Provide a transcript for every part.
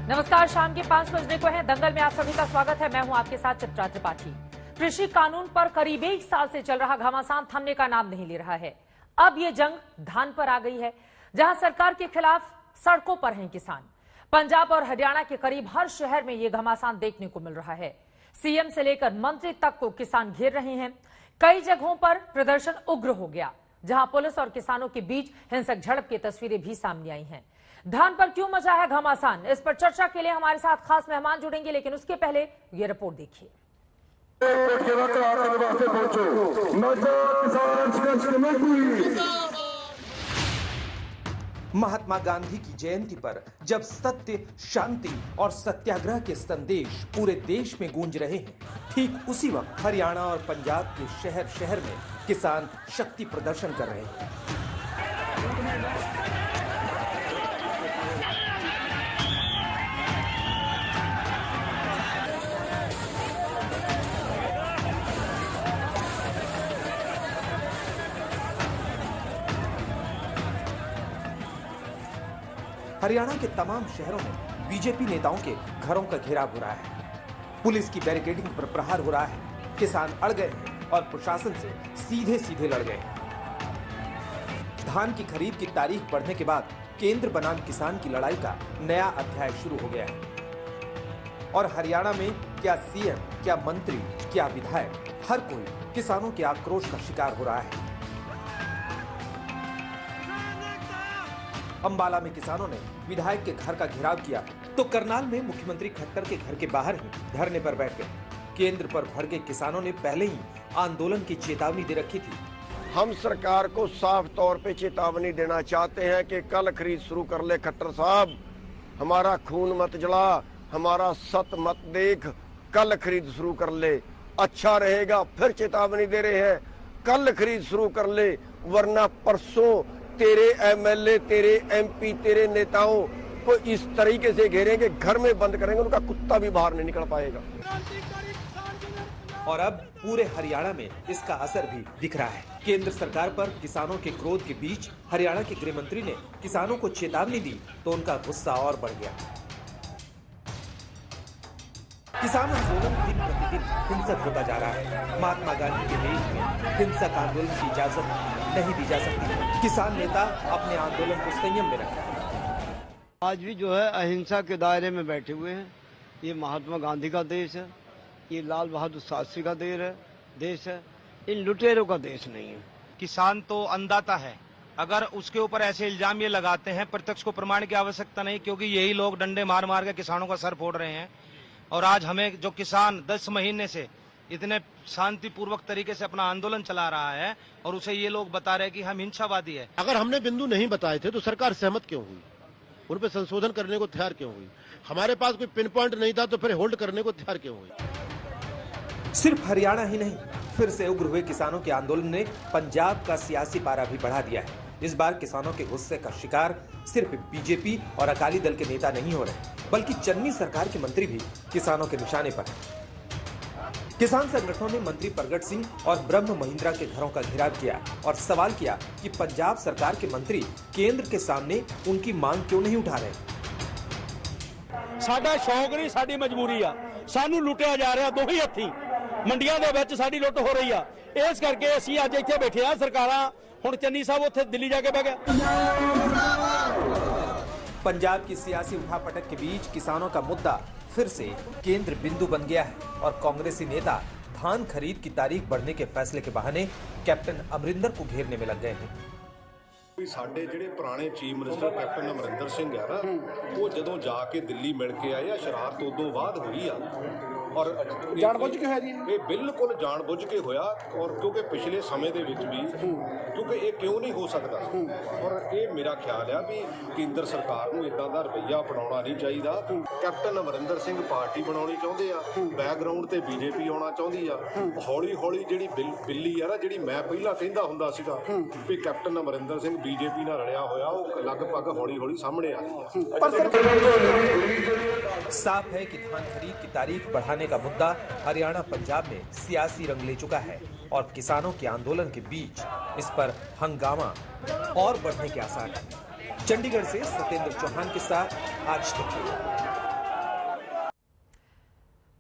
नमस्कार, शाम के 5 बजने को है। दंगल में आप सभी का स्वागत है। मैं हूं आपके साथ चित्रा त्रिपाठी। कृषि कानून पर करीब 1 साल से चल रहा घमासान थमने का नाम नहीं ले रहा है। अब ये जंग धान पर आ गई है, जहां सरकार के खिलाफ सड़कों पर हैं किसान। पंजाब और हरियाणा के करीब हर शहर में ये घमासान देखने को मिल रहा है। सीएम से लेकर मंत्री तक को किसान घेर रहे हैं। कई जगहों पर प्रदर्शन उग्र हो गया, जहां पुलिस और किसानों के बीच हिंसक झड़प की तस्वीरें भी सामने आई हैं। धान पर क्यों मचा है घमासान, इस पर चर्चा के लिए हमारे साथ खास मेहमान जुड़ेंगे, लेकिन उसके पहले ये रिपोर्ट देखिए। महात्मा गांधी की जयंती पर जब सत्य, शांति और सत्याग्रह के संदेश पूरे देश में गूंज रहे हैं, ठीक उसी वक्त हरियाणा और पंजाब के शहर शहर में किसान शक्ति प्रदर्शन कर रहे हैं। हरियाणा के तमाम शहरों में बीजेपी नेताओं के घरों का घेराव हो रहा है। पुलिस की बैरिकेडिंग पर प्रहार हो रहा है। किसान अड़ गए हैं और प्रशासन से सीधे सीधे लड़ गए। धान की खरीद की तारीख बढ़ने के बाद केंद्र बनाम किसान की लड़ाई का नया अध्याय शुरू हो गया है। और हरियाणा में क्या सीएम, क्या मंत्री, क्या विधायक, हर कोई किसानों के आक्रोश का शिकार हो रहा है। अंबाला में किसानों ने विधायक के घर का घेराव किया तो करनाल में मुख्यमंत्री खट्टर के घर के बाहर ही धरने पर बैठ गए। केंद्र पर भड़के किसानों ने पहले ही आंदोलन की चेतावनी दे रखी थी। हम सरकार को साफ तौर पे चेतावनी देना चाहते हैं कि कल खरीद शुरू कर ले खट्टर साहब, हमारा खून मत जला, हमारा सत मत देख, कल खरीद शुरू कर ले, अच्छा रहेगा। फिर चेतावनी दे रहे हैं, कल खरीद शुरू कर ले, वरना परसों तेरे एमएलए, तेरे एमपी, तेरे नेताओं को इस तरीके से घेरेंगे, घर में बंद करेंगे, उनका कुत्ता भी बाहर नहीं निकल पाएगा। और अब पूरे हरियाणा में इसका असर भी दिख रहा है। केंद्र सरकार पर किसानों के क्रोध के बीच हरियाणा के गृह मंत्री ने किसानों को चेतावनी दी तो उनका गुस्सा और बढ़ गया। किसान आंदोलन दिन प्रतिदिन हिंसक होता जा रहा है। महात्मा गांधी के देश में हिंसक आंदोलन की इजाजत नहीं दी जा सकती। किसान नेता अपने आंदोलन को संयम में रख रहे हैं। आज भी जो है अहिंसा के दायरे में बैठे हुए हैं। ये महात्मा गांधी का देश है, ये लाल बहादुर शास्त्री का देश है, इन लुटेरों का देश नहीं है। किसान तो अन्नदाता है, अगर उसके ऊपर ऐसे इल्जाम ये लगाते हैं, प्रत्यक्ष को प्रमाण की आवश्यकता नहीं, क्योंकि यही लोग डंडे मार मार के किसानों का सर फोड़ रहे हैं। और आज हमें जो किसान 10 महीने से इतने शांतिपूर्वक तरीके से अपना आंदोलन चला रहा है और उसे ये लोग बता रहे हैं कि हम हिंसावादी है। अगर हमने बिंदु नहीं बताए थे तो सरकार सहमत क्यों हुई, उन पर संशोधन करने को तैयार क्यों हुई? हमारे पास कोई पिन पॉइंट नहीं था तो फिर होल्ड करने को तैयार क्यों हुई? सिर्फ हरियाणा ही नहीं, फिर से उग्र हुए किसानों के आंदोलन ने पंजाब का सियासी पारा भी बढ़ा दिया है। इस बार किसानों के गुस्से का शिकार सिर्फ बीजेपी और अकाली दल के नेता नहीं हो रहे, बल्कि चन्नी सरकार के मंत्री भी किसानों के निशाने पर हैं। किसान संगठनों ने मंत्री प्रगट सिंह और ब्रह्म महिंद्रा के घरों का घेराव किया और सवाल किया कि पंजाब सरकार के मंत्री केंद्र के सामने उनकी मांग क्यों नहीं उठा रहे। साडा शौक नहीं, साडी मजबूरी आ। सानू लुटिया जा रहा दो ही हत्थी, मंडियां दे विच साडी लुੱਟ हो रही आ। इस करके ਅਸੀਂ ਅੱਜ ਇੱਥੇ ਬੈਠੇ ਆ। ਸਰਕਾਰਾਂ ਹੁਣ ਚੰਨੀ ਸਾਹਿਬ ਉੱਥੇ ਦਿੱਲੀ ਜਾ ਕੇ ਬਹਿ ਗਿਆ। पंजाब की सियासी उठापटक के बीच किसानों का मुद्दा फिर से केंद्र बिंदु बन गया है और कांग्रेसी नेता धान खरीद की तारीख बढ़ने के फैसले के बहाने कैप्टन अमरिंदर को घेरने में लग गए हैं। ਸਾਡੇ ਜਿਹੜੇ ਪੁਰਾਣੇ chief minister captain Amarinder Singh ਆ ਨਾ, ਉਹ ਜਦੋਂ ਜਾ ਕੇ ਦਿੱਲੀ ਮਿਲ ਕੇ ਆਏ ਆ, ਸ਼ਰਾਰਤ ਉਦੋਂ ਬਾਅਦ ਹੋਈ ਆ। और जानबूझ के है जी, ये बिल्कुल जानबूझ के होया। और क्योंकि पिछले समय ਦੇ ਵਿੱਚ ਵੀ क्योंकि ये क्यों नहीं हो सकता। और ये मेरा ख्याल है भी केंद्र सरकार ਨੂੰ ਇਦਾਂ ਦਾ ਰਵੱਈਆ ਅਪਣਾਉਣਾ ਨਹੀਂ ਚਾਹੀਦਾ। ਕੈਪਟਨ ਅਮਰਿੰਦਰ ਸਿੰਘ ਪਾਰਟੀ ਬਣਾਉਣੀ ਚਾਹੁੰਦੇ ਆ, ਬੈਕਗ੍ਰਾਉਂਡ ਤੇ ਬੀਜੇਪੀ ਆਉਣਾ ਚਾਹੁੰਦੀ ਆ। ਹੌਲੀ ਹੌਲੀ ਜਿਹੜੀ ਬਿੱਲੀ ਆ ਨਾ, ਜਿਹੜੀ ਮੈਂ ਪਹਿਲਾਂ ਕਹਿੰਦਾ ਹੁੰਦਾ ਸੀਗਾ ਵੀ ਕੈਪਟਨ ਅਮਰਿੰਦਰ ਸਿੰਘ ਬੀਜੇਪੀ ਨਾਲ ਰਲਿਆ ਹੋਇਆ, ਉਹ ਲਗਭਗ ਹੌਲੀ ਹੌਲੀ ਸਾਹਮਣੇ ਆ ਰਹੀ है। साफ है कि धान खरीद की तारीख बढ़ाने का मुद्दा हरियाणा पंजाब में सियासी रंग ले चुका है और किसानों के आंदोलन के बीच इस पर हंगामा और बढ़ने के आसार हैं। चंडीगढ़ से सत्येंद्र चौहान के साथ आज तक।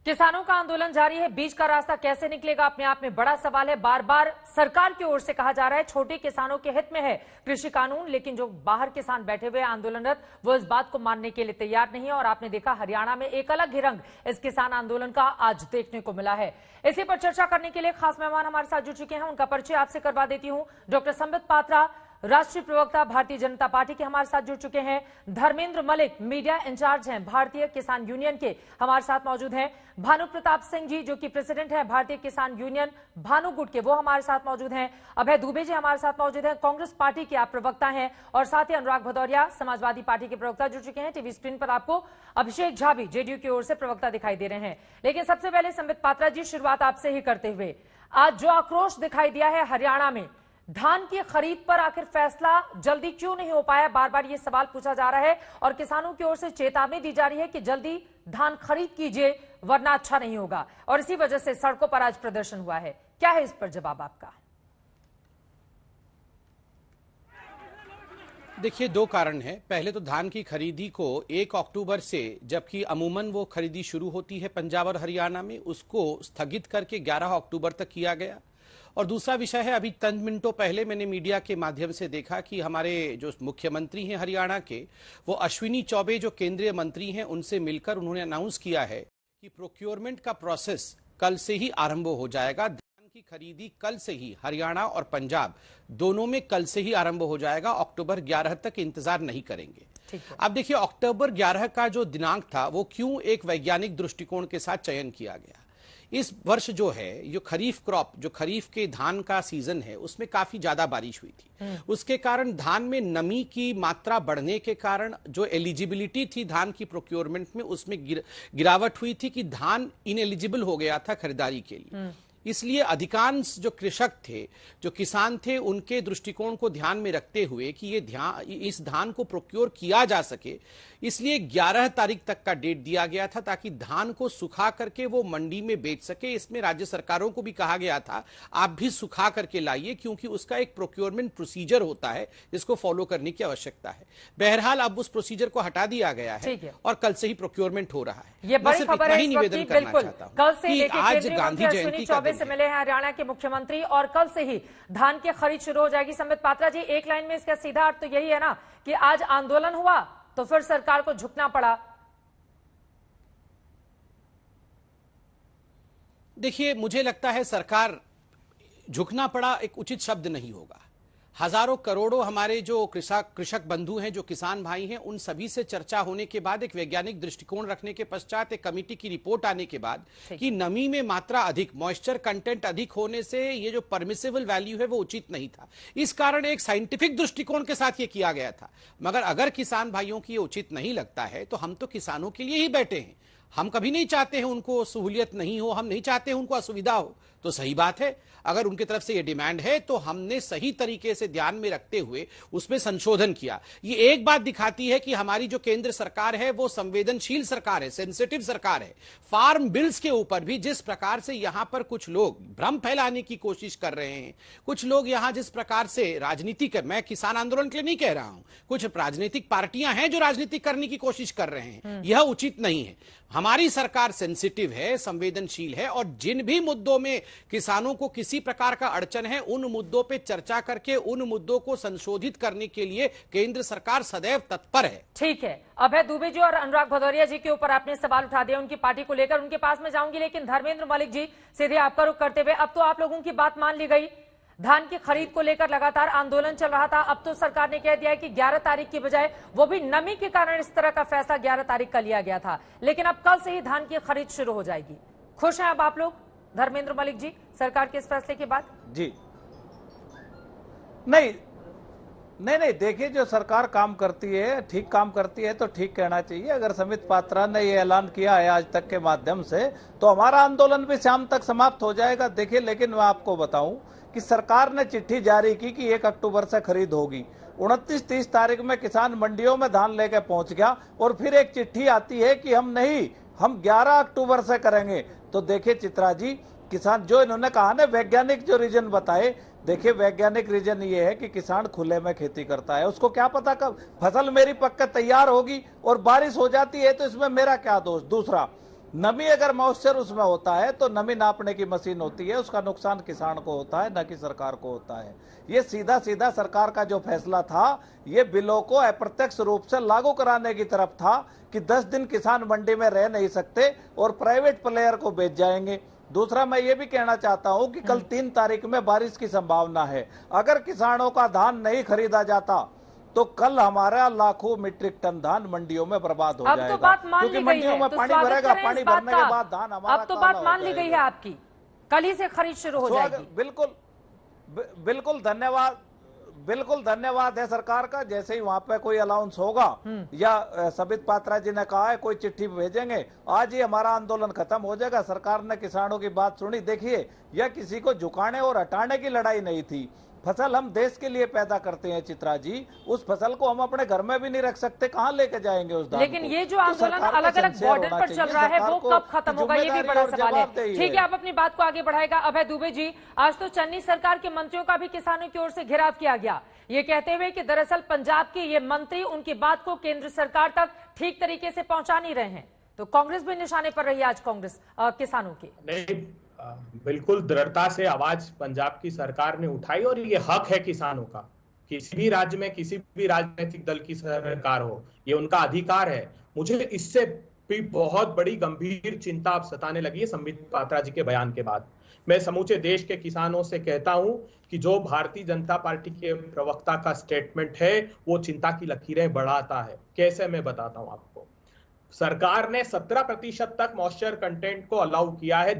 किसानों का आंदोलन जारी है। बीच का रास्ता कैसे निकलेगा, अपने आप में बड़ा सवाल है। बार बार सरकार की ओर से कहा जा रहा है छोटे किसानों के हित में है कृषि कानून, लेकिन जो बाहर किसान बैठे हुए आंदोलनरत वो इस बात को मानने के लिए तैयार नहीं है। और आपने देखा हरियाणा में एक अलग ही रंग इस किसान आंदोलन का आज देखने को मिला है। इसी पर चर्चा करने के लिए खास मेहमान हमारे साथ जुड़ चुके हैं। उनका परिचय आपसे करवा देती हूं। डॉक्टर संबित पात्रा, राष्ट्रीय प्रवक्ता भारतीय जनता पार्टी के हमारे साथ जुड़ चुके हैं। धर्मेंद्र मलिक, मीडिया इंचार्ज हैं भारतीय किसान यूनियन के, हमारे साथ मौजूद हैं। भानु प्रताप सिंह जी, जो कि प्रेसिडेंट हैं भारतीय किसान यूनियन भानु गुट के, वो हमारे साथ मौजूद हैं। अभय दुबे जी हमारे साथ मौजूद हैं, कांग्रेस पार्टी के आप प्रवक्ता हैं। और साथ ही अनुराग भदौरिया, समाजवादी पार्टी के प्रवक्ता जुड़ चुके हैं। टीवी स्क्रीन पर आपको अभिषेक झा भी जेडीयू की ओर से प्रवक्ता दिखाई दे रहे हैं। लेकिन सबसे पहले संबित पात्रा जी, शुरुआत आपसे ही करते हुए, आज जो आक्रोश दिखाई दिया है हरियाणा में धान की खरीद पर, आखिर फैसला जल्दी क्यों नहीं हो पाया, बार बार ये सवाल पूछा जा रहा है। और किसानों की ओर से चेतावनी दी जा रही है कि जल्दी धान खरीद कीजिए वरना अच्छा नहीं होगा। और इसी वजह से सड़कों पर आज प्रदर्शन हुआ है। क्या है इस पर जवाब आपका? देखिए, दो कारण हैं। पहले तो धान की खरीदी को 1 अक्टूबर से, जबकि अमूमन वो खरीदी शुरू होती है पंजाब और हरियाणा में, उसको स्थगित करके 11 अक्टूबर तक किया गया। और दूसरा विषय है, अभी चंद मिनटों पहले मैंने मीडिया के माध्यम से देखा कि हमारे जो मुख्यमंत्री हैं हरियाणा के, वो अश्विनी चौबे जो केंद्रीय मंत्री हैं, उनसे मिलकर उन्होंने अनाउंस किया है कि प्रोक्योरमेंट का प्रोसेस कल से ही आरंभ हो जाएगा। धान की खरीदी कल से ही हरियाणा और पंजाब दोनों में कल से ही आरंभ हो जाएगा। अक्टूबर 11 तक इंतजार नहीं करेंगे। अब देखिए, अक्टूबर 11 का जो दिनांक था वो क्यों एक वैज्ञानिक दृष्टिकोण के साथ चयन किया गया। इस वर्ष जो है, जो खरीफ क्रॉप, जो खरीफ के धान का सीजन है, उसमें काफी ज्यादा बारिश हुई थी। उसके कारण धान में नमी की मात्रा बढ़ने के कारण जो एलिजिबिलिटी थी धान की प्रोक्योरमेंट में, उसमें गिरावट हुई थी कि धान इनएलिजिबल हो गया था खरीदारी के लिए। इसलिए अधिकांश जो कृषक थे, जो किसान थे, उनके दृष्टिकोण को ध्यान में रखते हुए कि इस धान को प्रोक्योर किया जा सके, इसलिए 11 तारीख तक का डेट दिया गया था ताकि धान को सुखा करके वो मंडी में बेच सके। इसमें राज्य सरकारों को भी कहा गया था आप भी सुखा करके लाइए, क्योंकि उसका एक प्रोक्योरमेंट प्रोसीजर होता है जिसको फॉलो करने की आवश्यकता है। बहरहाल अब उस प्रोसीजर को हटा दिया गया है और कल से ही प्रोक्योरमेंट हो रहा है। ये बड़ी खबर है। निवेदन करना चाहता हूं कल से कि आज गांधी जयंती का से मिले हैं हरियाणा के मुख्यमंत्री और कल से ही धान की खरीद शुरू हो जाएगी। संबित पात्रा जी, एक लाइन में इसका सीधा अर्थ तो यही है ना कि आज आंदोलन हुआ तो फिर सरकार को झुकना पड़ा। देखिए, मुझे लगता है सरकार झुकना पड़ा एक उचित शब्द नहीं होगा। हजारों करोड़ों हमारे जो कृषक बंधु हैं, जो किसान भाई हैं, उन सभी से चर्चा होने के बाद, एक वैज्ञानिक दृष्टिकोण रखने के पश्चात, एक कमेटी की रिपोर्ट आने के बाद कि नमी में मात्रा अधिक, मॉइस्चर कंटेंट अधिक होने से ये जो परमिसिबल वैल्यू है वो उचित नहीं था। इस कारण एक साइंटिफिक दृष्टिकोण के साथ ये किया गया था। मगर अगर किसान भाइयों की ये उचित नहीं लगता है तो हम तो किसानों के लिए ही बैठे हैं। हम कभी नहीं चाहते हैं उनको सहूलियत नहीं हो, हम नहीं चाहते हैं उनको असुविधा हो। तो सही बात है, अगर उनकी तरफ से ये डिमांड है तो हमने सही तरीके से ध्यान में रखते हुए उसमें संशोधन किया। ये एक बात दिखाती है कि हमारी जो केंद्र सरकार है वो संवेदनशील सरकार है, सेंसिटिव सरकार है। फार्म बिल्स के ऊपर भी जिस प्रकार से यहां पर कुछ लोग भ्रम फैलाने की कोशिश कर रहे हैं, कुछ लोग यहां जिस प्रकार से राजनीति कर, मैं किसान आंदोलन के लिए नहीं कह रहा हूं, कुछ राजनीतिक पार्टियां हैं जो राजनीति करने की कोशिश कर रहे हैं, यह उचित नहीं है। हमारी सरकार सेंसिटिव है, संवेदनशील है और जिन भी मुद्दों में किसानों को किसी प्रकार का अड़चन है, उन मुद्दों पे चर्चा करके उन मुद्दों को संशोधित करने के लिए केंद्र सरकार सदैव तत्पर है। ठीक है, अभय दुबे जी और अनुराग भदौरिया जी के ऊपर आपने सवाल उठा दिया उनकी पार्टी को लेकर, उनके पास में जाऊंगी, लेकिन धर्मेंद्र मलिक जी, सीधे आपका रुख करते हुए, अब तो आप लोगों की बात मान ली गई। धान की खरीद को लेकर लगातार आंदोलन चल रहा था, अब तो सरकार ने कह दिया है कि 11 तारीख की बजाय, वो भी नमी के कारण इस तरह का फैसला 11 तारीख का लिया गया था, लेकिन अब कल से ही धान की खरीद शुरू हो जाएगी। खुश हैं अब आप लोग, धर्मेंद्र मलिक जी, सरकार के इस फैसले के बाद? जी नहीं, देखिए, जो सरकार काम करती है, ठीक काम करती है तो ठीक कहना चाहिए। अगर संबित पात्रा ने ये ऐलान किया है आज तक के माध्यम से, तो हमारा आंदोलन भी शाम तक समाप्त हो जाएगा। देखिए, लेकिन मैं आपको बताऊं कि सरकार ने चिट्ठी जारी की कि 1 अक्टूबर से खरीद होगी। 29-30 तारीख में किसान मंडियों में धान लेके पहुंच गया और फिर एक चिट्ठी आती है कि हम 11 अक्टूबर से करेंगे। तो देखिए चित्रा जी, किसान जो इन्होंने कहा ना, वैज्ञानिक जो रीजन बताए, देखिए वैज्ञानिक रीजन ये है कि किसान खुले में खेती करता है, उसको क्या पता कब फसल मेरी पक के तैयार होगी और बारिश हो जाती है, तो इसमें मेरा क्या दोष। दूसरा, नमी अगर मॉइस्चर उसमें होता है तो नमी नापने की मशीन होती है, उसका नुकसान किसान को होता है, न कि सरकार को होता है। ये सीधा सीधा सरकार का जो फैसला था ये बिलों को अप्रत्यक्ष रूप से लागू कराने की तरफ था कि 10 दिन किसान मंडी में रह नहीं सकते और प्राइवेट प्लेयर को बेच जाएंगे। दूसरा, मैं ये भी कहना चाहता हूं कि कल 3 तारीख में बारिश की संभावना है। अगर किसानों का धान नहीं खरीदा जाता तो कल हमारा लाखों मीट्रिक टन धान मंडियों में बर्बाद हो जाएगा। अब तो बात मान ली गई है, पानी भरेगा, पानी भरने के बाद धान हमारा अब तो बात मान ली गई है आपकी, कल ही से खरीद शुरू हो जाएगी। बिल्कुल धन्यवाद है सरकार का। जैसे ही वहां पे कोई अलाउंस होगा या सबित पात्रा जी ने कहा है कोई चिट्ठी भेजेंगे, आज ही हमारा आंदोलन खत्म हो जाएगा। सरकार ने किसानों की बात सुनी। देखिए, यह किसी को झुकाने और हटाने की लड़ाई नहीं थी। फसल हम देश के लिए पैदा करते हैं चित्रा जी, उस फसल को हम अपने घर में भी नहीं रख सकते, कहाँ लेके जाएंगे उस धान लेकिन को? ये जो आंदोलन अलग अलग बॉर्डर पर चल रहा है वो कब खत्म होगा, ये भी बड़ा सवाल है। ठीक है, आप अपनी बात को आगे बढ़ाएगा अभय दुबे जी। आज तो चन्नी सरकार के मंत्रियों का भी किसानों की ओर से घेराव किया गया, ये कहते हुए कि दरअसल पंजाब के ये मंत्री उनकी बात को केंद्र सरकार तक ठीक तरीके से पहुंचा नहीं रहे हैं। तो कांग्रेस भी निशाने पर रही आज कांग्रेस किसानों की। नहीं, बिल्कुल दृढ़ता से आवाज पंजाब की सरकार ने उठाई और ये हक है किसानों का। किसी भी राज्य में किसी भी राजनीतिक दल की सरकार हो, ये उनका अधिकार है। मुझे इससे भी बहुत बड़ी गंभीर चिंता अब सताने लगी है संबित पात्रा जी के बयान के बाद। मैं समूचे देश के किसानों से कहता हूं कि जो भारतीय जनता पार्टी के प्रवक्ता का स्टेटमेंट है वो चिंता की लकीरें बढ़ाता है। कैसे, मैं बताता हूं आपको। सरकार ने 17% तक मॉइस्चर कंटेंट को अलाउ किया है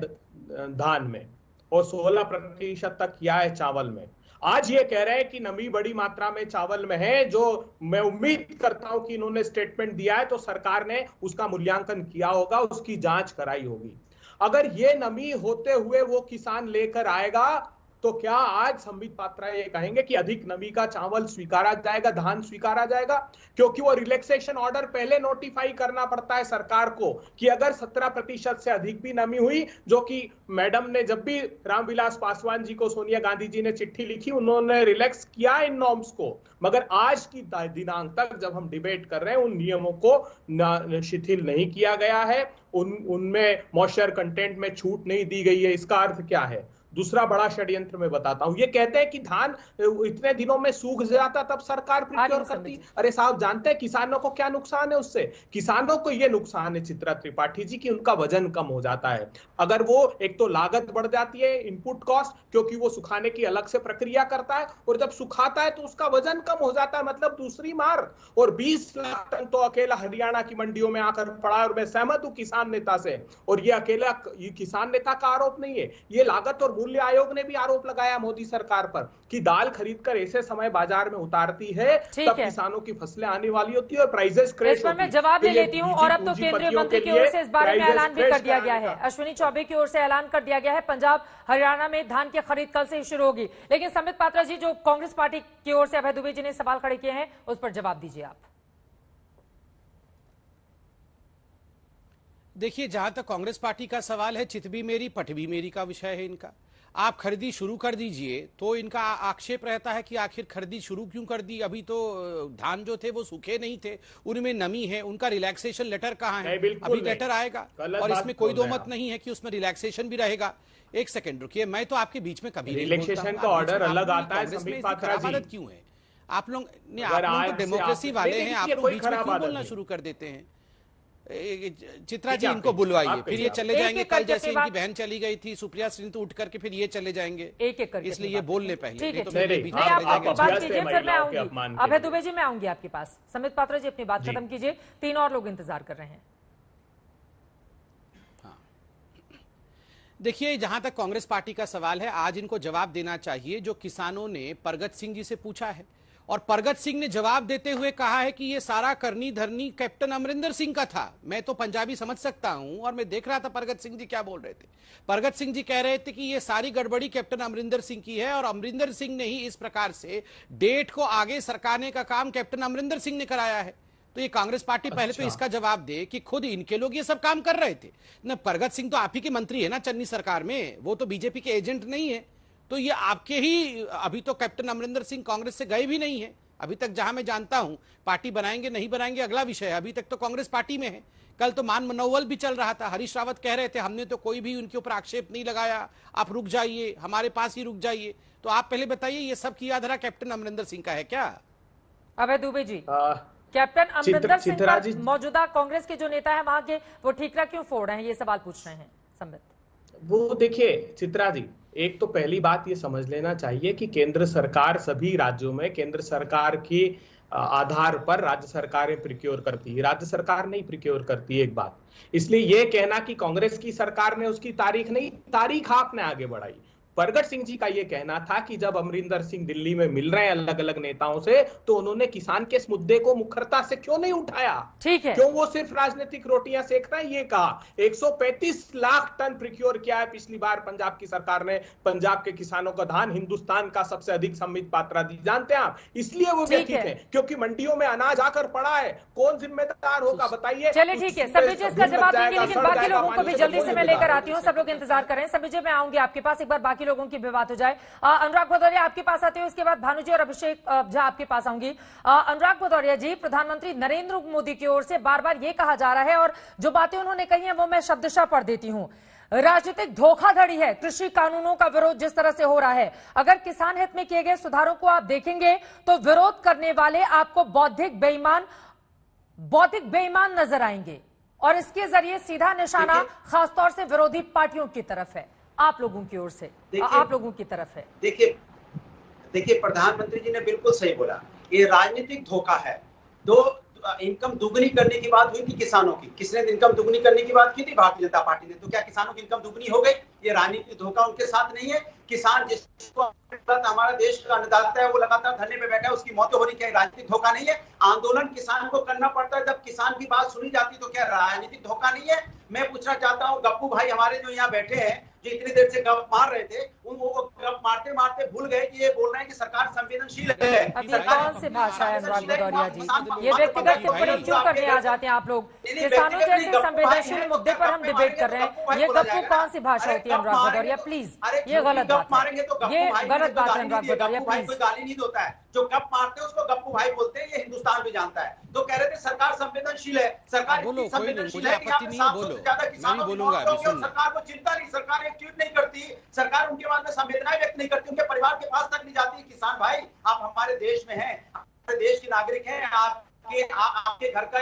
धान में और 16% तक किया है चावल में। आज ये कह रहे हैं कि नमी बड़ी मात्रा में चावल में है, जो मैं उम्मीद करता हूं कि इन्होंने स्टेटमेंट दिया है तो सरकार ने उसका मूल्यांकन किया होगा, उसकी जांच कराई होगी। अगर ये नमी होते हुए वो किसान लेकर आएगा तो क्या आज संबित पात्रा ये कहेंगे कि अधिक नमी का चावल स्वीकारा जाएगा, धान स्वीकारा जाएगा? क्योंकि वो रिलैक्सेशन ऑर्डर पहले नोटिफाई करना पड़ता है सरकार को कि अगर 17% से अधिक भी नमी हुई, जो कि मैडम ने जब भी रामविलास पासवान जी को सोनिया गांधी जी ने चिट्ठी लिखी, उन्होंने रिलैक्स किया इन नॉर्म्स को। मगर आज की दिनांक तक जब हम डिबेट कर रहे हैं उन नियमों को शिथिल नहीं किया गया है, उनमें मॉइस्चर कंटेंट में छूट नहीं दी गई है। इसका अर्थ क्या है? दूसरा बड़ा षड्यंत्र मैं बताता हूं। ये कहते हैं कि धान इतने दिनों में सूख जाता तब सरकार प्रिक्योर करती। अरे साहब, जानते हैं किसानों को क्या नुकसान है उससे? किसानों को ये नुकसान है चित्रा त्रिपाठी जी की उनका वजन कम हो जाता है। अगर वो एक तो लागत बढ़ जाती है, इनपुट कॉस्ट, क्योंकि वो सुखाने की अलग से प्रक्रिया करता है, और जब सुखाता है तो उसका वजन कम हो जाता है, मतलब दूसरी मार। और 20 लाख टन तो अकेला हरियाणा की मंडियों में आकर पड़ा है। और मैं सहमत हूं किसान नेता से, और ये अकेला किसान नेता का आरोप नहीं है, ये लागत और मूल्य आयोग ने भी आरोप लगाया मोदी सरकार पर कि दाल खरीदकर ऐसे समय बाजार में उतारती है तब किसानों की फसलें आने वाली होती है और प्राइसेस क्रैश होती है। मैं जवाब ले लेती हूं। और अब तो केंद्रीय मंत्री की ओर से इस बारे में ऐलान भी कर दिया गया है। अश्विनी चौबे की ओर से ऐलान कर दिया गया है पंजाब हरियाणा में धान की खरीद कल से ही शुरू होगी। लेकिन संबित पात्रा जी, जो कांग्रेस पार्टी की ओर से अभय दुबे जी ने सवाल खड़े किए हैं उस पर जवाब दीजिए आप। देखिए, जहां तक कांग्रेस पार्टी का सवाल है, चित भी मेरी पट भी मेरी का विषय है इनका। आप खरीदी शुरू कर दीजिए तो इनका आक्षेप रहता है कि आखिर खरीदी शुरू क्यों कर दी, अभी तो धान जो थे वो सूखे नहीं थे, उनमें नमी है, उनका रिलैक्सेशन लेटर कहाँ है? अभी लेटर आएगा और इसमें कोई दो मत नहीं है कि उसमें रिलैक्सेशन भी रहेगा। एक सेकंड रुकिए, मैं तो आपके बीच में कभी रिलैक्सेशन का ऑर्डर अलग आता है। संबित पात्रा जी, क्यों है आप लोग तो डेमोक्रेसी वाले हैं, आप लोग बीच में क्यों बोलना शुरू कर देते हैं? चित्रा जी, इनको बुलवाइए, फिर ये चले जाएंगे। कल जैसे इनकी बहन चली गई थी सुप्रिया सिंह, तो उठ करके फिर ये चले जाएंगे एक एक करके, इसलिए ये बोल ले पहले। ठीक है, तो फिर मैं आऊंगी। अभय दुबे जी, मैं आऊंगी आपके पास। संबित पात्रा जी, अपनी बात खत्म कीजिए, 3 और लोग इंतजार कर रहे हैं। देखिए, जहां तक कांग्रेस पार्टी का सवाल है, आज इनको जवाब देना चाहिए जो किसानों ने परगत सिंह जी से पूछा है। और परगत सिंह ने जवाब देते हुए कहा है कि ये सारा करनी धरनी कैप्टन अमरिंदर सिंह का था। मैं तो पंजाबी समझ सकता हूं और मैं देख रहा था परगत सिंह जी क्या बोल रहे थे। परगत सिंह जी कह रहे थे कि ये सारी गड़बड़ी कैप्टन अमरिंदर सिंह की है और अमरिंदर सिंह ने ही इस प्रकार से डेट को आगे सरकाने का काम कैप्टन अमरिंदर सिंह ने कराया है। तो ये कांग्रेस पार्टी पहले तो इसका जवाब दे कि खुद इनके लोग ये सब काम कर रहे थे ना। परगत सिंह तो आप ही के मंत्री है ना चन्नी सरकार में, वो तो बीजेपी के एजेंट नहीं है। तो ये आपके ही, अभी तो कैप्टन अमरिंदर सिंह कांग्रेस से गए भी नहीं है, अभी तक जहां मैं जानता हूं पार्टी बनाएंगे नहीं बनाएंगे अगला विषय है, अभी तक तो कांग्रेस पार्टी में है। कल तो मान मनोवल भी चल रहा था, हरीश रावत कह रहे थे हमने तो कोई भी उनके ऊपर आक्षेप नहीं लगाया, आप रुक जाइए, हमारे पास ही रुक जाइए। तो आप पहले बताइए ये सब किया धरा कैप्टन अमरिंदर सिंह का है क्या? अभय दुबे जी, कैप्टन अमरिंदर सिंह पर मौजूदा कांग्रेस के जो नेता है वहां के, वो ठीकरा क्यों फोड़ रहे हैं, ये सवाल पूछ रहे हैं संबित। वो देखिए चित्रा जी, एक तो पहली बात ये समझ लेना चाहिए कि केंद्र सरकार सभी राज्यों में केंद्र सरकार के आधार पर राज्य सरकारें प्रिक्योर करती है, राज्य सरकार नहीं प्रिक्योर करती, एक बात। इसलिए ये कहना कि कांग्रेस की सरकार ने उसकी तारीख नहीं, तारीख आपने आगे बढ़ाई। परगट सिंह जी का यह कहना था कि जब अमरिंदर सिंह दिल्ली में मिल रहे हैं अलग अलग नेताओं से, तो उन्होंने किसान के इस मुद्दे को मुखरता से क्यों नहीं उठाया, ठीक है, क्यों वो सिर्फ राजनीतिक रोटियां सेक रहे हैं। ये कहा 135 लाख टन प्रिक्योर किया है पिछली बार पंजाब की सरकार ने, पंजाब के किसानों का धान हिंदुस्तान का सबसे अधिक सम्मिलित मात्रा दी, जानते हैं आप। इसलिए वो व्यथित है क्योंकि मंडियों में अनाज आकर पड़ा है, कौन जिम्मेदार होगा बताइए। चलिए ठीक है, सभी जी इसका जवाब देंगे, लेकिन बाकी लोगों को भी जल्दी से मैं लेकर आती हूँ, सब लोग इंतजार कर रहे हैं। सभी जी मैं आऊंगी आपके पास, एक बार बाकी लोगों की भी बात हो जाए। अनुराग भदौरिया आपके पास आते हैं, उसके बाद भानु जी और अभिषेक झा आपके पास आऊंगी। अनुराग भदौरिया जी, प्रधानमंत्री नरेंद्र मोदी की ओर से बार बार ये कहा जा रहा है और जो बातें उन्होंने कही हैं वो मैं शब्दशः पढ़ देती हूं। राजनीतिक धोखाधड़ी है, कृषि कानूनों का विरोध जिस तरह से हो रहा है, अगर किसान हित में किए गए सुधारों को आप देखेंगे तो विरोध करने वाले आपको बौद्धिक बेईमान नजर आएंगे और इसके जरिए सीधा निशाना खासतौर से विरोधी पार्टियों की तरफ है, आप लोगों की ओर से, आप लोगों की तरफ है। देखिए प्रधानमंत्री जी ने बिल्कुल सही बोला, ये राजनीतिक धोखा है। दो इनकम दुगनी करने की बात हुई थी किसानों की, किसने इनकम दुगनी करने की बात की थी? भारतीय जनता पार्टी ने। तो क्या किसानों की इनकम दुगनी हो गई? ये राजनीतिक धोखा उनके साथ नहीं है। किसान जिसको हमारा देश का अन्नदाता है वो लगातार धरने पे बैठा है, उसकी मौतें हो रही, क्या राजनीतिक धोखा नहीं है? आंदोलन किसान को करना पड़ता है, जब किसान की बात सुनी जाती तो क्या राजनीतिक धोखा नहीं है? मैं पूछना चाहता हूँ, गप्पू भाई हमारे जो यहाँ बैठे हैं, जो इतनी देर से गप मार रहे थे, वो गप मारते मारते भूल गए कि ये बोल रहे हैं कि सरकार संवेदनशील है। अब ये कौन सी भाषा है अनुराग भदौरिया जी? ये व्यक्तिगत टिप्पणी क्यों करने आ जाते हैं आप लोग? किसानों जैसे संवेदनशील मुद्दे पर हम डिबेट कर रहे हैं, ये गप्पू कौन सी भाषा होती है अनुराग भदौरिया? प्लीज, ये गलत बात है, ये गलत बात है अनुराग भदौरिया, प्लीज। कोई गाली नहीं देता है, जो गप मारते हैं उसको गप्पू भाई बोलते हैं, ये हिंदुस्तान भी जानता है। तो कह रहे थे सरकार संवेदनशील है, सरकार संवेदनशील है कि यहाँ पे 700 से ज्यादा किसानों की मौत होगी और सरकार को चिंता नहीं, सरकार एक ट्वीट नहीं करती, सरकार उनके बाद में संवेदनाएं व्यक्त नहीं करती, उनके परिवार के पास तक नहीं जाती। किसान भाई, आप हमारे देश में हैं, हमारे देश के नागरिक हैं, आपके घर का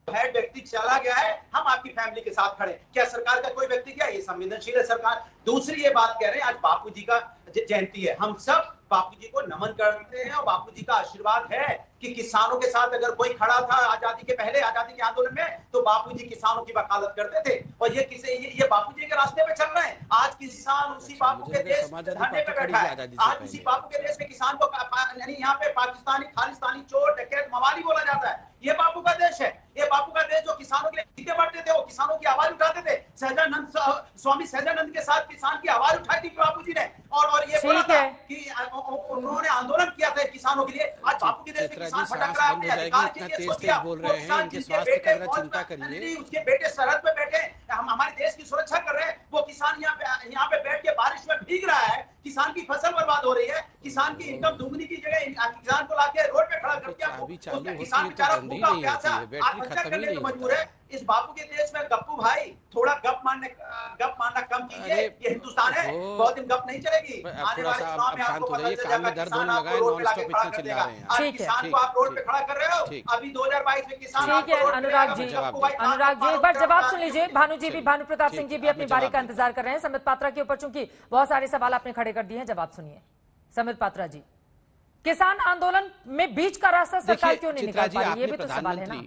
है व्यक्ति चला गया है, हम आपकी फैमिली के साथ खड़े। क्या सरकार का कोई व्यक्ति क्या ये संवेदनशील है सरकार? दूसरी ये बात कह रहे हैं, आज बापू जी का जयंती है, हम सब बापू जी को नमन करते हैं और बापू जी का आशीर्वाद है कि किसानों के साथ अगर कोई खड़ा था आजादी के पहले, आजादी के आंदोलन में, तो बापू जी किसानों की वकालत करते थे। और ये बापू जी के रास्ते पे चल रहे हैं। आज किसान उसी बापू के देश धरने पे बैठा है, आज उसी बापू के देश में किसान को यहाँ पे पाकिस्तानी, खालिस्तानी, चोर, डकैत, मवाली बोला जाता है। ये बापू का देश है, ये बापू का देश जो किसानों के लिए जीते बढ़ते थे, वो किसानों की आवाज उठाते थे। स्वामी सहजानंद के साथ किसान की आवाज उठाई थी बापू जी ने, और ये बोला था कि उन्होंने आंदोलन किया था किसानों के लिए। आज बापू के देश में किसान भटक रहा है, अपने अधिकार के लिए सोचिए, उसके बेटे सरहद पे बैठे हम हमारे देश की सुरक्षा कर रहे हैं, वो किसान यहाँ पे बैठ के बारिश में भीग रहा है, किसान की फसल बर्बाद हो रही है, किसान की इनकम दुगनी की जगह किसान को लाके रोड पे खड़ा करके किसान बेचारा भूखा प्यासा आत्महत्या करने को मजबूर है। इस बापू के देश में गप्पू भाई थोड़ा गप मारना कम कीजिए, ये हिंदुस्तान है, बहुत दिन गप नहीं चलेगी। आने वाले चुनाव में आपको पता चलेगा किसान आपको रोड पे लाके खड़ा कर देगा। आज किसान को आप रोड पे खड़ा कर रहे हो, अभी 2022 में किसान ठीक है। अनुराग जी एक बार जवाब सुन लीजिए। भानु जी भी, भानु प्रताप सिंह जी भी अपनी बारी का इंतजार कर रहे हैं। संबित पात्रा के ऊपर चूंकि बहुत सारे सवाल आपने खड़े कर दिए हैं, जवाब सुनिए। संबित पात्रा जी, किसान आंदोलन में बीच का रास्ता सरकार क्यों नहीं निकाल पा रही, ये भी तो सवाल है ना।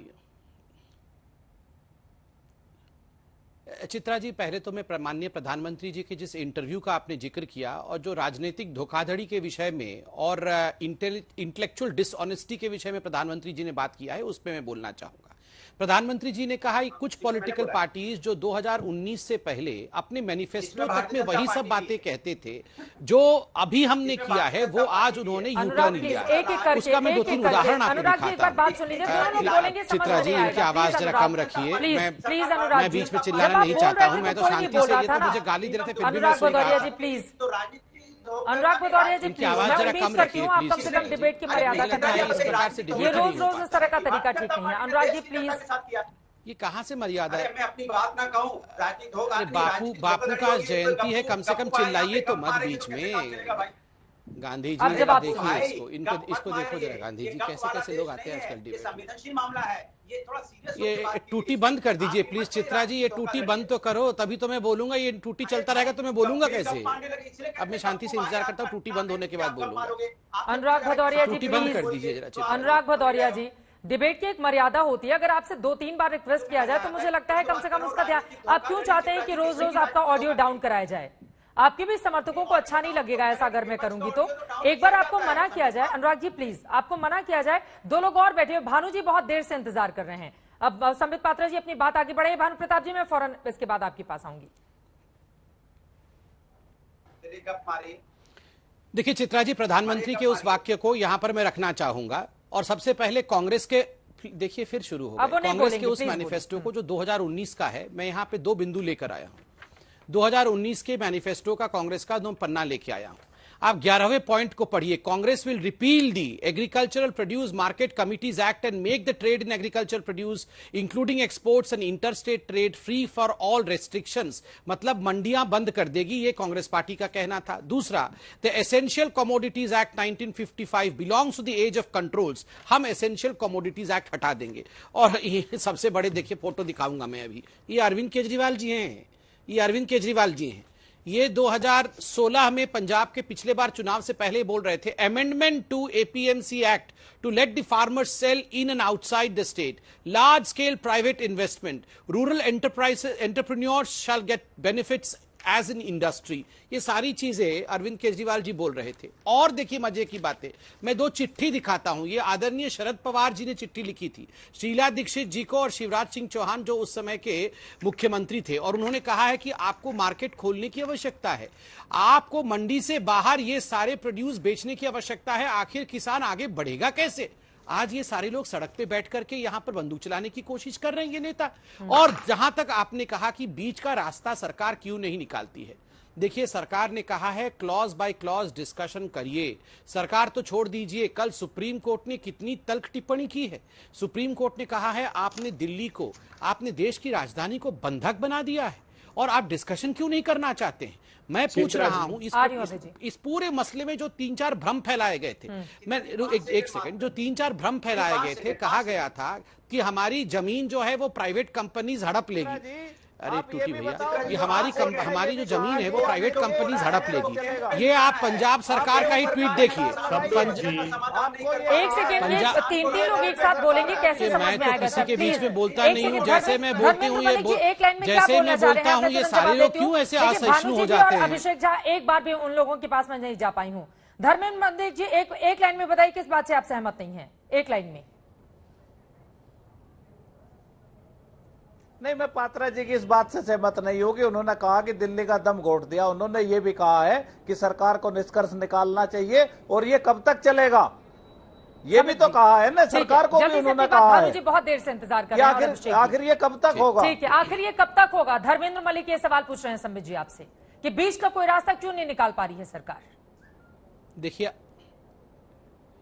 चित्रा जी, पहले तो मैं माननीय प्रधानमंत्री जी के जिस इंटरव्यू का आपने जिक्र किया और जो राजनीतिक धोखाधड़ी के विषय में और इंटेलेक्चुअल डिसऑनेस्टी के विषय में प्रधानमंत्री जी ने बात किया है, उस पर मैं बोलना चाहूंगा। प्रधानमंत्री जी ने कहा कि कुछ पॉलिटिकल पार्टीज जो 2019 से पहले अपने मैनिफेस्टो तक में वही सब बातें कहते थे जो अभी हमने किया है, वो आज उन्होंने यू टर्न लिया। उसका मैं 2-3 उदाहरण आपको दिखाता हूं। चित्रा जी, इनकी आवाज जरा कम रखिए, मैं बीच में चिल्लाना नहीं चाहता हूं, मैं तो शांति से, ये तो मुझे गाली दे रहे थे फिर भी मैं सुन रहा था। अनुराग भदौरिया जी, इनकी आवाज जरा कम रखिए आप कम प्लीज। से कम डिबेट की मर्यादा का ध्यान रखें। ये रोज रोज इस तरह का तरीका ठीक नहीं है। अनुराग जी प्लीज। ये कहाँ से मर्यादा है? मैं अपनी बात ना कहूं, राजनीति होगा। बापू का जयंती है, कम से कम चिल्लाइए तो मत बीच में। गांधी जी देखिए इसको देखो जरा, गांधी जी कैसे कैसे लोग आते हैं आजकल डिबेट। संवेदनशील मामला है, ये थोड़ा सीरियस। ये टूटी बंद कर दीजिए प्लीज चित्रा जी, ये टूटी बंद तो करो तभी तो मैं बोलूंगा। ये टूटी चलता रहेगा तो मैं बोलूंगा कैसे? अब मैं शांति से इंतजार करता हूँ, टूटी बंद होने के बाद बोलूंगा। अनुराग भदौरिया जी टूटी बंद कर दीजिए जरा चित्रा। अनुराग भदौरिया जी, डिबेट की एक मर्यादा होती है। अगर आपसे 2-3 बार रिक्वेस्ट किया जाए तो मुझे लगता है कम से कम उसका ध्यान। आप क्यों चाहते हैं कि रोज रोज आपका ऑडियो डाउन कराया जाए? आपके भी समर्थकों को अच्छा नहीं लगेगा ऐसा अगर मैं करूंगी तो। एक बार आपको मना किया जाए, अनुराग जी प्लीज, आपको मना किया जाए। 2 लोग और बैठे हुए, भानु जी बहुत देर से इंतजार कर रहे हैं। अब संबित पात्रा जी अपनी बात आगे बढ़ाइए। भानु प्रताप जी, मैं फौरन इसके बाद आपके पास आऊंगी। देखिए चित्रा जी, प्रधानमंत्री के उस वाक्य को यहां पर मैं रखना चाहूंगा। और सबसे पहले कांग्रेस के, देखिए फिर शुरू हो गया कांग्रेस के उस मैनिफेस्टो को जो 2019 का है। मैं यहां पे 2 बिंदु लेकर आया हूं। 2019 के मैनिफेस्टो का कांग्रेस का 2 पन्ना लेके आया हूं। आप 11वें पॉइंट को पढ़िए। Congress will repeal the agricultural produce market committees act and make the trade in agriculture produce including exports and interstate trade free for all restrictions. मतलब मंडियां बंद कर देगी, ये कांग्रेस पार्टी का कहना था। दूसरा, the essential commodities act 1955 belongs to the age of controls. हम एसेंशियल कमोडिटीज एक्ट हटा देंगे। और ये सबसे बड़े, देखिए फोटो दिखाऊंगा मैं अभी, ये अरविंद केजरीवाल जी हैं। ये अरविंद केजरीवाल जी हैं। ये 2016 में पंजाब के पिछले बार चुनाव से पहले बोल रहे थे, amendment to APMC act to let the farmers sell in and outside the state, large scale private investment, rural entrepreneurs shall get benefits as an industry. ये सारी चीजें अरविंद केजरीवाल जी बोल रहे थे। और देखिए मजे की बातें, मैं 2 चिट्ठी दिखाता हूं। ये आदरणीय शरद पवार जी ने चिट्ठी लिखी थी शीला दीक्षित जी को और शिवराज सिंह चौहान जो उस समय के मुख्यमंत्री थे। और उन्होंने कहा है कि आपको मार्केट खोलने की आवश्यकता है, आपको मंडी से बाहर ये सारे प्रोड्यूस बेचने की आवश्यकता है। आखिर किसान आगे बढ़ेगा कैसे? आज ये सारे लोग सड़क पे बैठ करके यहां पर बंदूक चलाने की कोशिश कर रहे हैं ये नेता। और जहां तक आपने कहा कि बीच का रास्ता सरकार क्यों नहीं निकालती है, देखिए सरकार ने कहा है क्लॉज बाय क्लॉज डिस्कशन करिए। सरकार तो छोड़ दीजिए, कल सुप्रीम कोर्ट ने कितनी तल्ख टिप्पणी की है। सुप्रीम कोर्ट ने कहा है आपने दिल्ली को, आपने देश की राजधानी को बंधक बना दिया है और आप डिस्कशन क्यों नहीं करना चाहते हैं? मैं पूछ रहा हूं इस पूरे मसले में जो 3-4 भ्रम फैलाए गए थे, मैं एक सेकंड, जो 3-4 भ्रम फैलाए गए थे, कहा गया था कि हमारी जमीन जो है वो प्राइवेट कंपनीज हड़प लेगी। अरे टूटी भैया, ये हमारी जो जमीन है वो प्राइवेट कंपनीज हड़प लेगी। ये आप पंजाब सरकार का ही ट्वीट देखिए। एक सेकेंड, 3 लोग एक साथ बोलेंगे कैसे समझ में आएगा? किसी के बीच में बोलता नहीं हूँ, जैसे मैं बोलती हूँ जैसे मैं बोलता हूँ, ये सारे लोग क्यों ऐसे असहिष्णु हो जाते हैं? अभिषेक झा, एक बार भी उन लोगों के पास मैं नहीं जा पाई हूँ। धर्मेंद्र मंदिर जी, एक लाइन में बताइए किस बात से आप सहमत नहीं है? एक लाइन में। नहीं, मैं पात्रा जी की इस बात से सहमत नहीं होगी। उन्होंने कहा कि दिल्ली का दम घोट दिया। उन्होंने ये भी कहा है कि सरकार को निष्कर्ष निकालना चाहिए और ये कब तक चलेगा, ये भी तो कहा है ना सरकार को भी उन्होंने कहा है। जी बहुत देर से इंतजार कर रहे हैं, आखिर ये कब तक होगा? ठीक है, आखिर ये कब तक होगा? धर्मेंद्र मलिक ये सवाल पूछ रहे हैं संबित जी आपसे कि बीच का कोई रास्ता क्यों नहीं निकाल पा रही है सरकार? देखिए,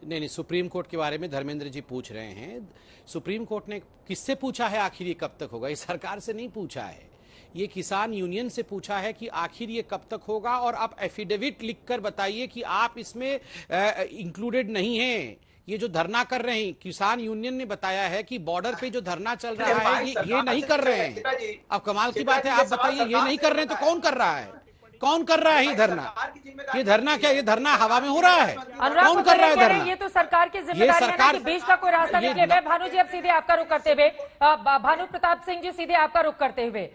नहीं, सुप्रीम कोर्ट के बारे में धर्मेंद्र जी पूछ रहे हैं। सुप्रीम कोर्ट ने किससे पूछा है आखिर ये कब तक होगा? ये सरकार से नहीं पूछा है, ये किसान यूनियन से पूछा है कि आखिर ये कब तक होगा। और आप एफिडेविट लिखकर बताइए कि आप इसमें इंक्लूडेड नहीं हैं। ये जो धरना कर रहे हैं, किसान यूनियन ने बताया है कि बॉर्डर पे जो धरना चल रहा है ये नहीं कर रहे हैं। अब कमाल की बात है, आप बताइए ये नहीं कर रहे हैं तो कौन कर रहा है? कौन कर रहा है ये धरना? ये धरना क्या, ये धरना हवा में हो रहा है? कौन कर रहा है धरना? ये तो सरकार की जिम्मेदारी है कि बीच का कोई रास्ता निकले। मैं भानु जी अब सीधे आपका रुख करते हुए, भानु प्रताप सिंह जी सीधे आपका रुख करते हुए,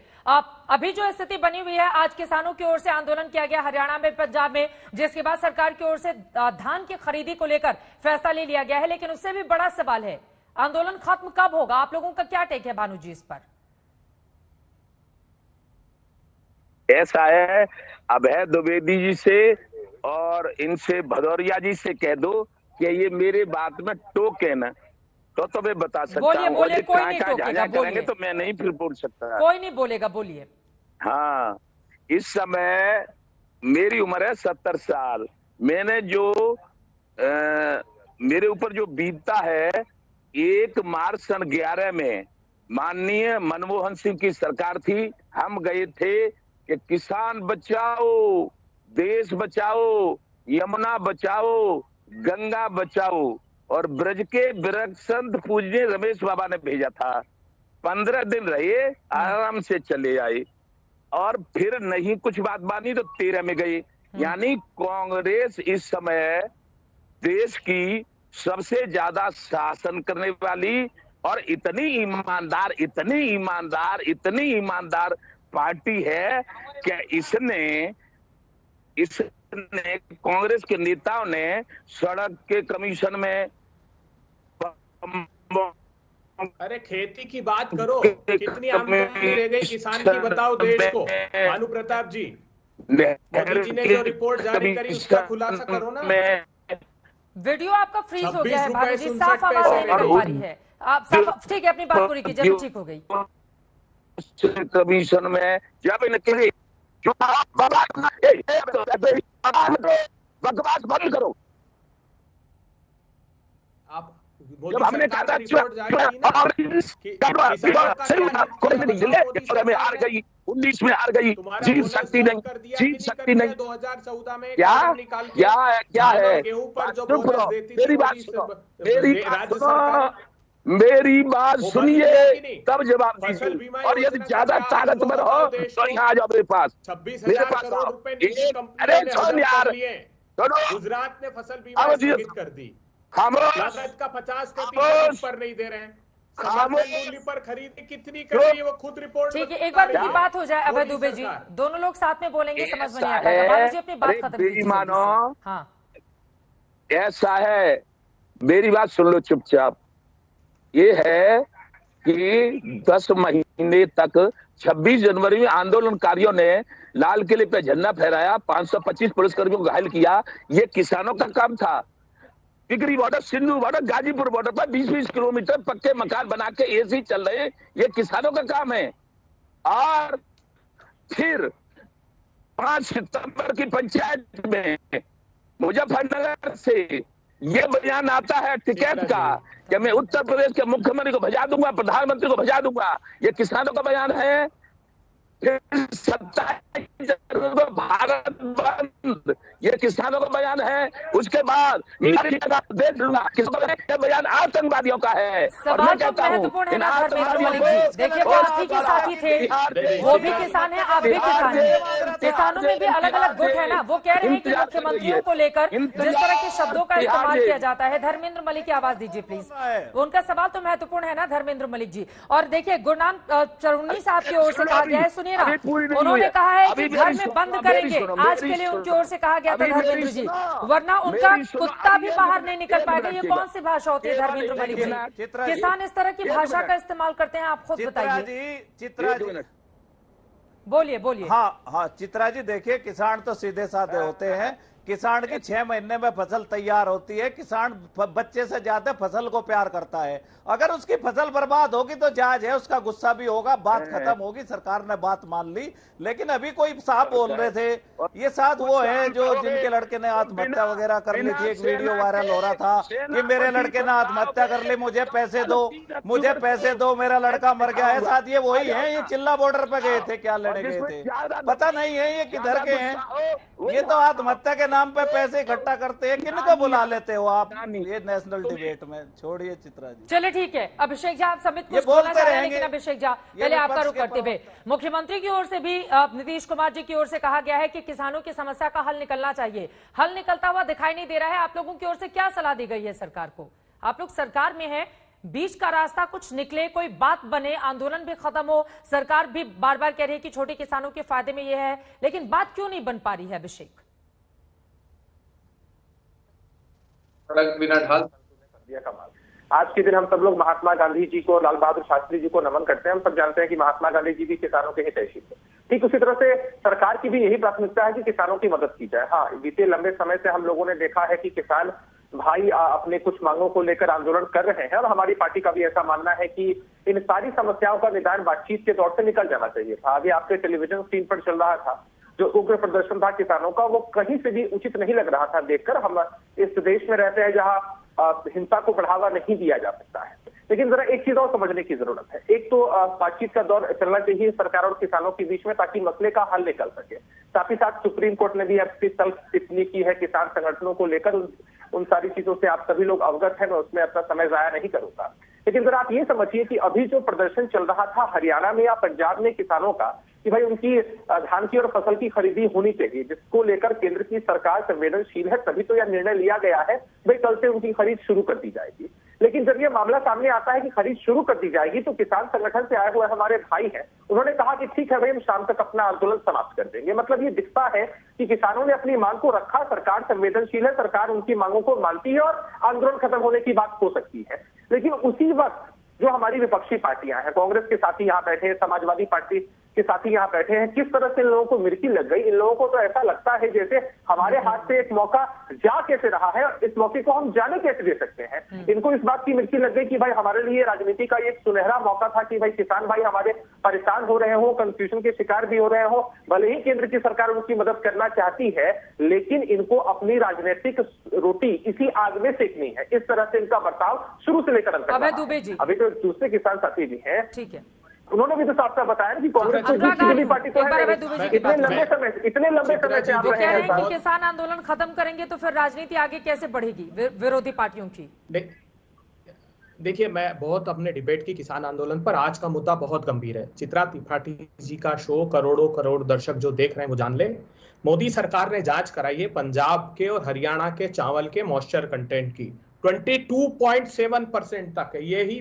अभी जो स्थिति बनी हुई है, आज किसानों की ओर से आंदोलन किया गया हरियाणा में, पंजाब में, जिसके बाद सरकार की ओर से धान की खरीदी को लेकर फैसला ले लिया गया है। लेकिन उससे भी बड़ा सवाल है, आंदोलन खत्म कब होगा? आप लोगों का क्या टेक है भानु जी इस पर? ऐसा है, अभय द्विवेदी जी से और इनसे भदौरिया जी से कह दो कि ये मेरे बात में टोके ना, तो मैं बता सकता हूँ। बोलिए, कोई नहीं टोकेगा, करेंगे तो मैं नहीं फिर बोल सकता। कोई नहीं बोलेगा, बोलिए। हाँ, इस समय मेरी उम्र है 70 साल। मैंने जो मेरे ऊपर जो बीतता है, 1 मार्च सन 11 में माननीय मनमोहन सिंह की सरकार थी। हम गए थे कि किसान बचाओ, देश बचाओ, यमुना बचाओ, गंगा बचाओ, और ब्रज के विरक्त संत पूजनीय रमेश बाबा ने भेजा था। 15 दिन रहे, आराम से चले आए, और फिर नहीं कुछ बात मानी तो 13 में गए। यानी कांग्रेस इस समय देश की सबसे ज्यादा शासन करने वाली और इतनी ईमानदार पार्टी है कि इसने कांग्रेस के नेताओं ने सड़क के कमीशन में, अरे खेती की बात करो, कितनी आमदनी रह गई किसान की बताओ देश को। भानु प्रताप जी, मोदी जी ने जो रिपोर्ट जारी करी उसका खुलासा करो ना। वीडियो आपका फ्रीज हो गया है भानु जी, साफ आवाज नहीं निकल पा रही है। आप साफ, ठीक है, अपनी बात पूरी कीजिए, ठीक हो गई। कमीशन में जब इनके बकवास बंद करो। आप जब हमने कहा में हार गई, 19 में हार गई, जीत सकती नहीं। 2014 में क्या है? मेरी बात सुनिए, तब जवाब दीजिए। और यदि ज्यादा ताकतवर हो तो यहाँ आ जाओ मेरे पास। 26,000 करोड़ रुपए गुजरात ने फसल बीमा स्थगित कर दी। लागत का 50% ऊपर नहीं दे रहे हैं। मूल्य पर खरीदी कितनी कर रही है वो खुद रिपोर्ट। ठीक है, एक बार की बात हो जाए अभय दुबे जी, दोनों लोग साथ में बोलेंगे, समझ में नहीं आता। भानु जी अपनी बात खत्म कीजिए। मानो हाँ, ऐसा है, मेरी बात सुन लो चुपचाप। ये है कि 10 महीने तक 26 जनवरी में आंदोलनकारियों ने लाल किले पे झंडा फहराया, 525 पुलिसकर्मियों को घायल किया। ये किसानों का काम था। Tikri border, Sindhu border, Ghazipur border पर 20-20 किलोमीटर पक्के मकान बना के एसी चल रहे, ये किसानों का काम है। और फिर 5 सितंबर की पंचायत में मुजफ्फरनगर से ये बयान आता है टिकैत का कि मैं उत्तर प्रदेश के मुख्यमंत्री को भजा दूंगा, प्रधानमंत्री को भजा दूंगा। ये किसानों का बयान है। फिर 27 जनवरी भारत बंद, ये किसानों का बयान है। उसके बाद देख लूंगा, किसका बयान? आतंकवादियों का है। और मैं कहता हूँ, महत्वपूर्ण है ना धर्मेंद्र मलिक जी, देखिए वो आप ही के साथी थे, वो भी किसान है, आप भी किसान हैं। किसानों में भी अलग अलग गुट है ना। वो कह रहे हैं कि मुख्यमंत्रियों को लेकर जिस तरह के शब्दों का इस्तेमाल किया जाता है। धर्मेंद्र मलिक की आवाज दीजिए प्लीज। उनका सवाल तो महत्वपूर्ण है ना धर्मेंद्र मलिक जी। और देखिए गुरनाम चरुन्नी साहब की ओर से कहा गया है, सुनिए ना, उन्होंने कहा है कि घर में बंद करेंगे। आज के लिए उनकी ओर से कहा गया था धर्मेंद्र जी, वरना उनका कुत्ता भी बाहर नहीं निकल पाएगा। ये कौन सी भाषा होती है धर्मेंद्र मलिक जी? किसान इस तरह की भाषा का इस्तेमाल करते हैं, आप खुद बताइए। चित्रा जी बोलिए। हाँ चित्रा जी, देखिए किसान तो सीधे साधे होते हैं। किसान की 6 महीने में फसल तैयार होती है। किसान बच्चे से ज्यादा फसल को प्यार करता है। अगर उसकी फसल बर्बाद होगी तो जायज है, उसका गुस्सा भी होगा, बात खत्म होगी, सरकार ने बात मान ली। लेकिन अभी कोई साहब बोल रहे थे, ये साथ वो है जो जिनके लड़के ने आत्महत्या वगैरह कर ली थी। एक वीडियो वायरल हो रहा था कि मेरे लड़के ने आत्महत्या कर ली, मुझे पैसे दो, मेरा लड़का मर गया है। साथ ये वही है, ये चिल्ला बॉर्डर पे गए थे, क्या लड़े गए थे पता नहीं है ये किधर के हैं। ये तो आत्महत्या के नाम पे पैसे इकट्ठा करते हैं। किनको बुला लेते हो आप ये नेशनल डिबेट में? छोड़िए चित्रा जी। चलिए ठीक है, अभिषेक झा आप समित कुछ बोलना चाह रहे हैं, लेकिन अभिषेक झा पहले आपका रुख करते हुए, मुख्यमंत्री की ओर से भी नीतीश कुमार जी की ओर से कहा गया है कि किसानों की समस्या का हल निकलना चाहिए। हल निकलता हुआ दिखाई नहीं दे रहा है। आप लोगों की ओर से क्या सलाह दी गई है सरकार को? आप लोग सरकार में हैं, बीच का रास्ता कुछ निकले, कोई बात बने, आंदोलन भी खत्म हो। सरकार भी बार बार कह रही है कि छोटे किसानों के फायदे में यह है, लेकिन बात क्यों नहीं बन पा रही है अभिषेक? सड़क बिना ढाल कर दिया कमाल। आज के दिन हम सब लोग महात्मा गांधी जी को, लाल बहादुर शास्त्री जी को नमन करते हैं। हम सब जानते हैं कि महात्मा गांधी जी भी किसानों के हितैषी थे। ठीक उसी तरह से सरकार की भी यही प्राथमिकता है कि किसानों की मदद की जाए। हाँ, बीते लंबे समय से हम लोगों ने देखा है कि किसान भाई अपने कुछ मांगों को लेकर आंदोलन कर रहे हैं, और हमारी पार्टी का भी ऐसा मानना है कि इन सारी समस्याओं का निदान बातचीत के दौर से निकल जाना चाहिए था। अभी आपके टेलीविजन स्क्रीन पर चल रहा था जो उग्र प्रदर्शन था किसानों का, वो कहीं से भी उचित नहीं लग रहा था देखकर। हम इस देश में रहते हैं जहां हिंसा को बढ़ावा नहीं दिया जा सकता है। लेकिन जरा एक चीज और समझने की जरूरत है। एक तो बातचीत का दौर चलना चाहिए सरकार और किसानों के बीच में, ताकि मसले का हल निकल सके। साथ ही साथ सुप्रीम कोर्ट ने भी अपनी तल्ख टिप्पणी की है किसान संगठनों को लेकर। उन सारी चीजों से आप सभी लोग अवगत हैं, मैं उसमें अपना समय जाया नहीं करूंगा। लेकिन जरा आप ये समझिए कि अभी जो प्रदर्शन चल रहा था हरियाणा में या पंजाब में किसानों का, कि भाई उनकी धान की और फसल की खरीदी होनी चाहिए, जिसको लेकर केंद्र की सरकार संवेदनशील है, तभी तो यह निर्णय लिया गया है भाई कल से उनकी खरीद शुरू कर दी जाएगी। लेकिन जब ये मामला सामने आता है कि खरीद शुरू कर दी जाएगी, तो किसान संगठन से आए हुए हमारे भाई हैं, उन्होंने कहा कि ठीक है भाई, हम शाम तक अपना आंदोलन समाप्त कर देंगे। मतलब ये दिखता है कि किसानों ने अपनी मांग को रखा, सरकार संवेदनशील है, सरकार उनकी मांगों को मानती है और आंदोलन खत्म होने की बात हो सकती है। लेकिन उसी वक्त जो हमारी विपक्षी पार्टियां हैं, कांग्रेस के साथी यहाँ बैठे हैं, समाजवादी पार्टी के साथी यहाँ बैठे हैं, किस तरह से इन लोगों को मिर्ची लग गई। इन लोगों को तो ऐसा लगता है जैसे हमारे हाथ से एक मौका जा कैसे रहा है और इस मौके को हम जाने कैसे दे सकते हैं। इनको इस बात की मिर्ची लग गई कि भाई हमारे लिए राजनीति का एक सुनहरा मौका था कि भाई किसान भाई हमारे परेशान हो रहे हो, कंफ्यूजन के शिकार भी हो रहे हो। भले ही केंद्र की सरकार उनकी मदद करना चाहती है, लेकिन इनको अपनी राजनीतिक रोटी इसी आग में सेकनी है। इस तरह से इनका बर्ताव शुरू से लेकर अंत तक। अभय दुबे जी, अभी तो दूसरे किसान साथी भी हैं, ठीक है, उन्होंने भी तो साफ साफ बताया कि कांग्रेस को दूसरी पार्टी को इतने लंबे समय से आप वो कह रहे हैं कि किसान आंदोलन खत्म करेंगे तो फिर राजनीति आगे कैसे बढ़ेगी विरोधी पार्टियों की। देखिए, मैं बहुत अपने डिबेट की किसान आंदोलन पर, आज का मुद्दा बहुत गंभीर है। चित्रा त्रिपाठी जी का शो करोड़ों करोड़ दर्शक जो देख रहे हैं वो जान ले। मोदी सरकार ने जांच कराई है पंजाब के और हरियाणा के चावल के मॉइस्चर कंटेंट की, 22.7% तक है। यही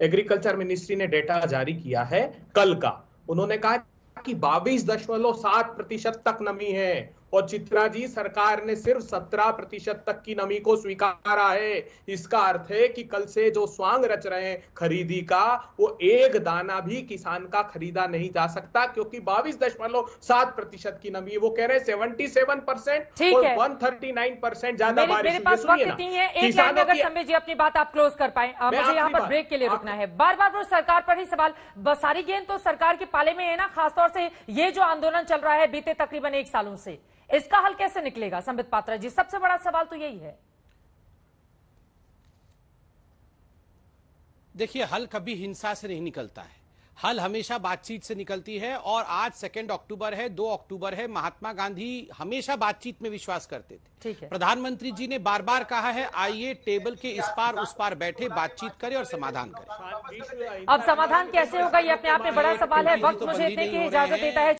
एग्रीकल्चर मिनिस्ट्री ने डेटा जारी किया है कल का। उन्होंने कहा कि 22.7% तक नमी है और चित्रा जी, सरकार ने सिर्फ 17% तक की नमी को स्वीकारा है। इसका अर्थ है कि कल से जो स्वांग रच रहे हैं खरीदी का, वो एक दाना भी किसान का खरीदा नहीं जा सकता, क्योंकि 22.7% की नमी। वो कह रहे हैं 77% और 139% ज्यादा बारिश। मेरे पास वक्त नहीं है, एक लाइन में अगर संजय जी अपनी बात आप क्लोज कर पाए। मुझे यहाँ पर ब्रेक के लिए रुकना है। बार बार वो सरकार पर ही सवाल, सारी गेंद तो सरकार के पाले में है ना, खासतौर से ये जो आंदोलन चल रहा है बीते तकरीबन 1 सालों से, इसका हल कैसे निकलेगा? संबित पात्रा जी, सबसे बड़ा सवाल तो यही है। देखिए, हल कभी हिंसा से नहीं निकलता है, हल हमेशा बातचीत से निकलती है। और आज 2 अक्टूबर है, 2 अक्टूबर है। महात्मा गांधी हमेशा बातचीत में विश्वास करते थे। ठीक है, प्रधानमंत्री जी ने बार बार कहा है, आइए टेबल के इस पार उस पार बैठे, बातचीत करें और समाधान करें। अब समाधान कैसे होगा, ये अपने आप में बड़ा सवाल है। वक्त मुझे इतने की इजाजत देता है।